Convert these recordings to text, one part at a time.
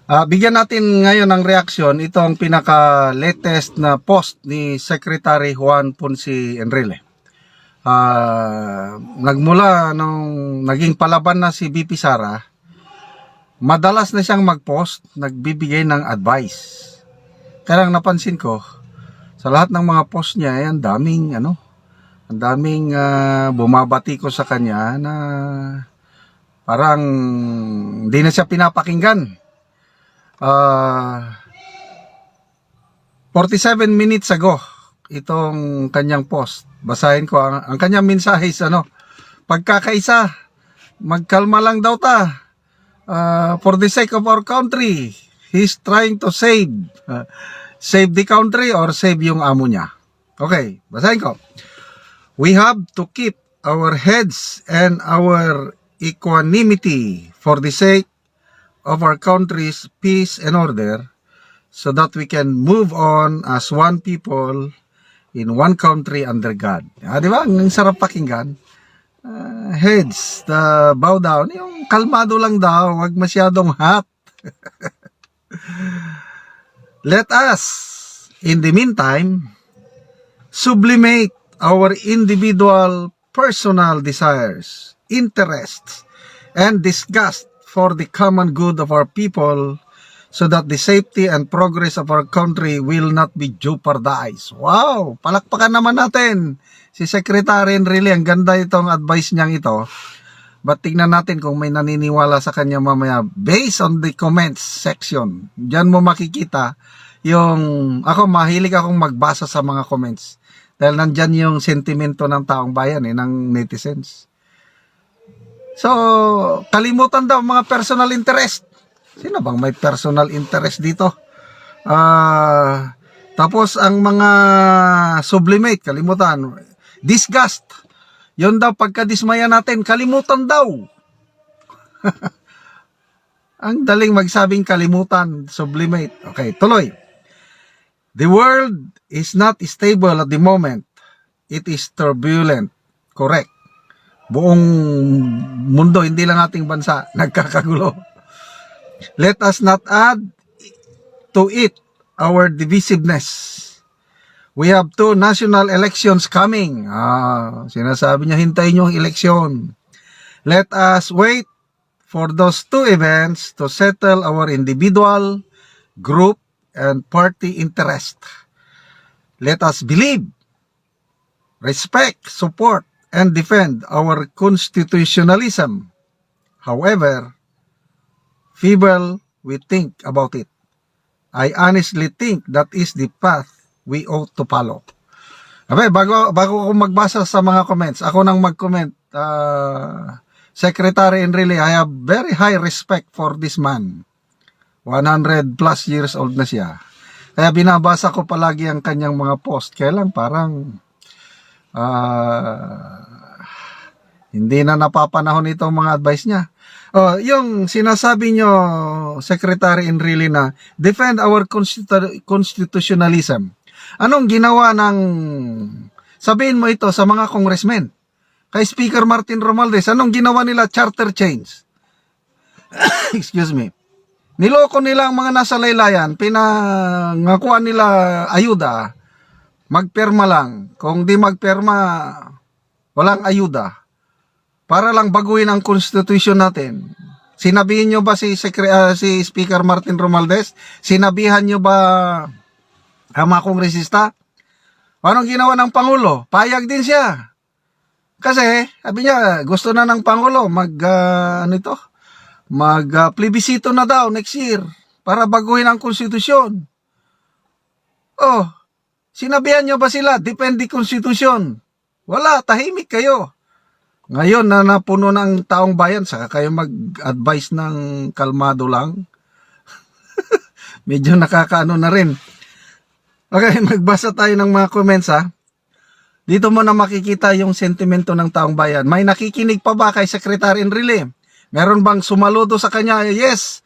Bigyan natin ngayon ng reaksyon itong pinaka-latest na post ni Secretary Juan Ponce Enrile. Nagmula nung naging palaban na si BP Sara, madalas na siyang mag-post, nagbibigay ng advice. Kaya lang napansin ko, sa lahat ng mga post niya, ang daming bumabati ko sa kanya na parang hindi na siya pinapakinggan. 47 minutes ago itong kanyang post. Basahin ko ang kanyang mensahe is pagkakaisa, magkalma lang daw ta. For the sake of our country, he's trying to save the country or save yung amo niya. Okay, basahin ko. We have to keep our heads and our equanimity for the sake of our country's peace and order, so that we can move on as one people in one country under God. Di ba? Ang sarap pakinggan. Heads, bow down. Yung kalmado lang daw, wag masyadong hot. Let us, in the meantime, sublimate our individual personal desires, interests, and disgust for the common good of our people, so that the safety and progress of our country will not be jeopardized. Wow! Palakpakan naman natin si Secretary Enrile. Ang ganda itong advice niyang ito. But tingnan natin kung may naniniwala sa kanya mamaya based on the comments section. Diyan mo makikita yung... Ako, mahilig akong magbasa sa mga comments. Dahil nandyan yung sentimento ng taong bayan, ng netizens. So, kalimutan daw mga personal interest. Sino bang may personal interest dito? Tapos ang mga sublimate, kalimutan. Disgust. Yun daw, pagkadismaya natin, kalimutan daw. Ang daling magsabing kalimutan, sublimate. Okay, tuloy. The world is not stable at the moment. It is turbulent. Correct. Buong mundo, hindi lang ating bansa, nagkakagulo. Let us not add to it our divisiveness. We have 2 national elections coming. Sinasabi niya, hintayin niyo ang eleksyon. Let us wait for those 2 events to settle our individual, group, and party interest. Let us believe, respect, support, and defend our constitutionalism. However feeble we think about it, I honestly think that is the path we ought to follow. Okay, bago ako magbasa sa mga comments, ako nang mag-comment. Secretary Enrile, I have very high respect for this man. 100 plus years old na siya. Kaya binabasa ko palagi ang kanyang mga post. Kaya lang parang hindi na napapanahon itong mga advice niya. Yung sinasabi nyo, Secretary Enrile, na defend our constitutionalism. Anong ginawa ng, sabihin mo ito sa mga congressmen, kay Speaker Martin Romualdez, anong ginawa nila? Charter change. Excuse me. Niloko nila ang mga nasa laylayan, pinangakuan nila ayuda, magperma lang. Kung di magperma, walang ayuda. Para lang baguhin ang constitution natin. Sinabihin nyo ba si Speaker Martin Romualdez? Sinabihan nyo ba ang mga kongresista? Anong ginawa ng Pangulo? Payag din siya. Kasi, sabi niya, gusto na ng Pangulo plebisito na daw next year para baguhin ang konstitusyon. Sinabihan nyo ba sila, defend the Constitution? Wala, tahimik kayo. Ngayon na napuno ng taong bayan, saka kayo mag-advise ng kalmado lang. Medyo nakakaano na rin. Okay, magbasa tayo ng mga comments ha. Dito mo na makikita yung sentimento ng taong bayan. May nakikinig pa ba kay Secretary Enrile? Meron bang sumaludo sa kanya? Yes.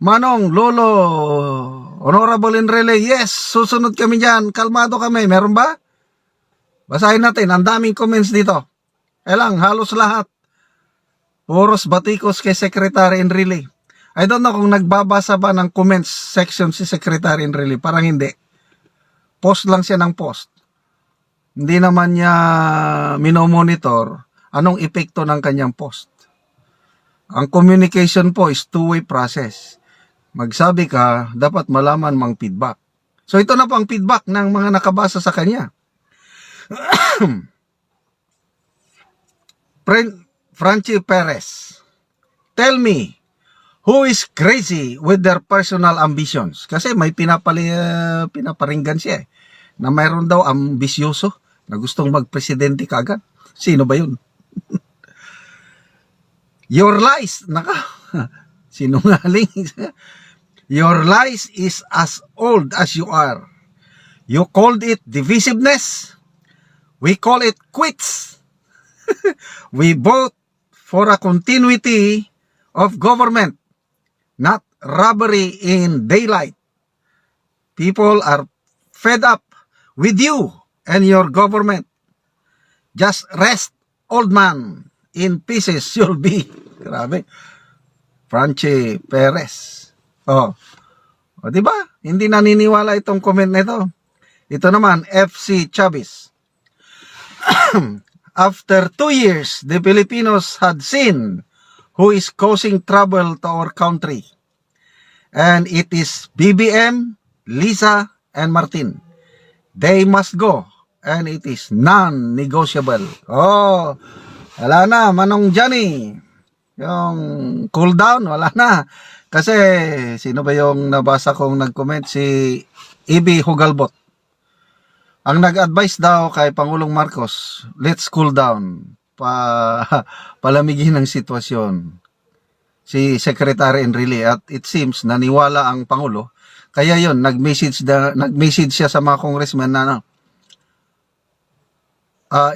Manong, Lolo, Honorable Enrile, yes. Susunod kami dyan. Kalmado kami. Meron ba? Basahin natin. Ang daming comments dito. Halos lahat. Puros batikos kay Secretary Enrile. I don't know kung nagbabasa ba ng comments section si Secretary Enrile. Parang hindi. Post lang siya ng post. Hindi naman niya minomonitor anong epekto ng kanyang post. Ang communication po is two-way process. Magsabi ka, dapat malaman mang feedback. So ito na po ang feedback ng mga nakabasa sa kanya. Franchi Perez, tell me, who is crazy with their personal ambitions? Kasi may pinaparinggan siya na mayroon daw ambisyoso na gustong magpresidente kagad. Sino ba yun? Your lies, sinungaling. Your lies is as old as you are. You called it divisiveness. We call it quits. We vote for a continuity of government, not robbery in daylight. People are fed up with you and your government. Just rest, old man. In pieces you'll be. Grabe. Franchi Perez. O, diba? Hindi naniniwala itong comment na ito. Ito naman, FC Chavez. After 2 years, the Filipinos had seen who is causing trouble to our country. And it is BBM, Lisa, and Martin. They must go. And it is non-negotiable. Oh, wala na, Manong Johnny. Yung cool down, wala na. Kasi, sino ba yung nabasa kong nag-comment? Si Ibi Hugalbot. Ang nag-advise daw kay Pangulong Marcos, let's cool down. Palamigin ang sitwasyon. Si Secretary Enrile. At it seems, naniwala ang Pangulo. Kaya yon nag-message siya sa mga congressman na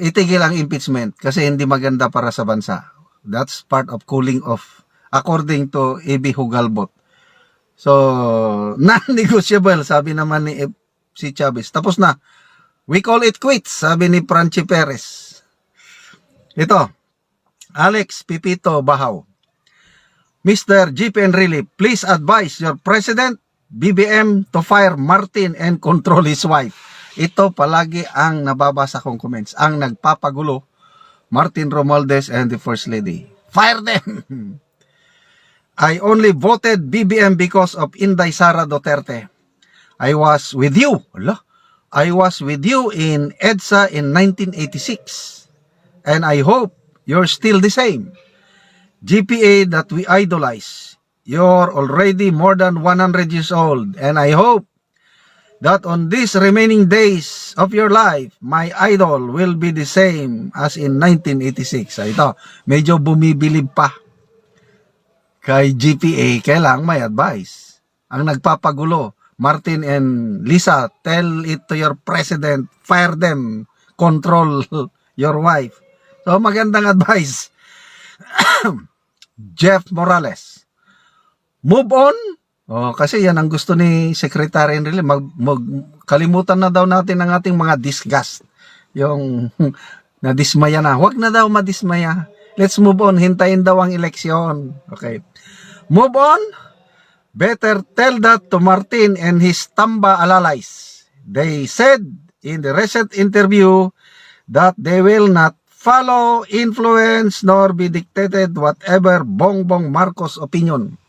itigil ang impeachment kasi hindi maganda para sa bansa. That's part of cooling off according to A.B. Hugalbot. So, non-negotiable, sabi naman ni si Chavez. Tapos na. We call it quits, sabi ni Franchi Perez. Ito, Alex Pipito Bahaw. Mr. G.P. Enrile, please advise your President, BBM, to fire Martin and control his wife. Ito palagi ang nababasa kong comments. Ang nagpapagulo, Martin Romualdez and the First Lady. Fire them! I only voted BBM because of Inday Sara Duterte. I was with you. I was with you in EDSA in 1986. And I hope you're still the same. GPA that we idolize. You're already more than 100 years old. And I hope that on these remaining days of your life, my idol will be the same as in 1986. Ito, medyo bumibilib pa kay GPA. Kailang may advice. Ang nagpapagulo, Martin and Lisa, tell it to your president, fire them, control your wife. So magandang advice. Jeff Morales, move on. Kasi yan ang gusto ni Secretary Enrile. Kalimutan na daw natin ang ating mga disgust. Yung nadismaya na. Huwag na daw madismaya. Let's move on. Hintayin daw ang eleksyon. Okay. Move on. Better tell that to Martin and his Tamba alalays. They said in the recent interview that they will not follow, influence, nor be dictated whatever Bongbong Marcos opinion.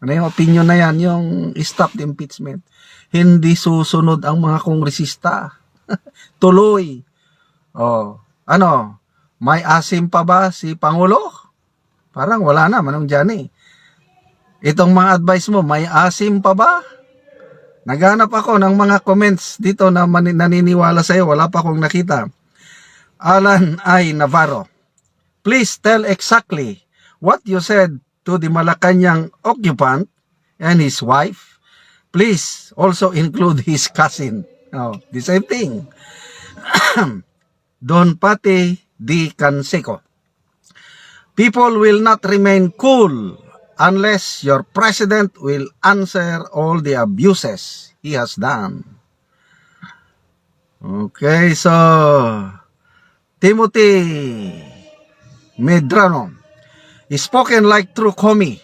Ano yung opinion na yan? Yung stop the impeachment. Hindi susunod ang mga kongresista. Tuloy. May asim pa ba si Pangulo? Parang wala na, Manong Johnny. Itong mga advice mo, may asim pa ba? Naghanap ako ng mga comments dito na naniniwala sa'yo. Wala pa akong nakita. Alan I. Navarro, please tell exactly what you said to the Malacanang occupant and his wife. Please also include his cousin. The same thing. Don Pati Di Canseco. People will not remain cool unless your president will answer all the abuses he has done. Okay, so Timothy Medrano, spoken like true commie.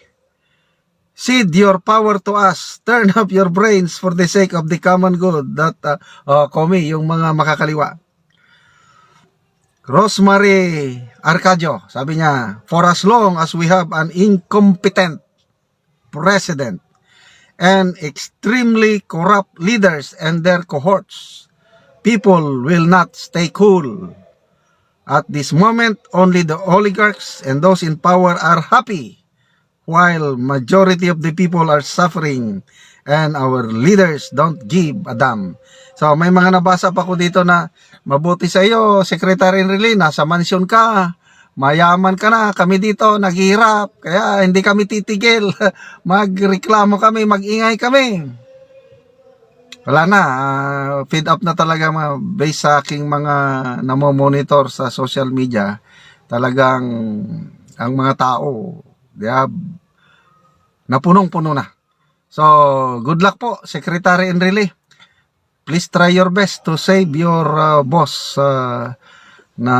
Cede your power to us. Turn up your brains for the sake of the common good. That, Komi, yung mga makakaliwa. Rosemary Arcadio, sabi niya, for as long as we have an incompetent president and extremely corrupt leaders and their cohorts, people will not stay cool. At this moment, only the oligarchs and those in power are happy, while majority of the people are suffering and our leaders don't give a damn. So may mga nabasa pa ko dito na mabuti sa iyo, Secretary Enrile, nasa mansyon ka, mayaman ka na, kami dito naghihirap, kaya hindi kami titigil, magreklamo kami, magingay kami. Wala na, feed up na talaga based sa aking mga namomonitor sa social media, talagang ang mga tao, napunong-puno na. So, good luck po, Secretary Enrile. Please try your best to save your boss na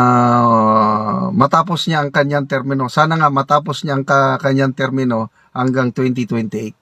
matapos niya ang kanyang termino. Sana nga matapos niya ang kanyang termino hanggang 2028.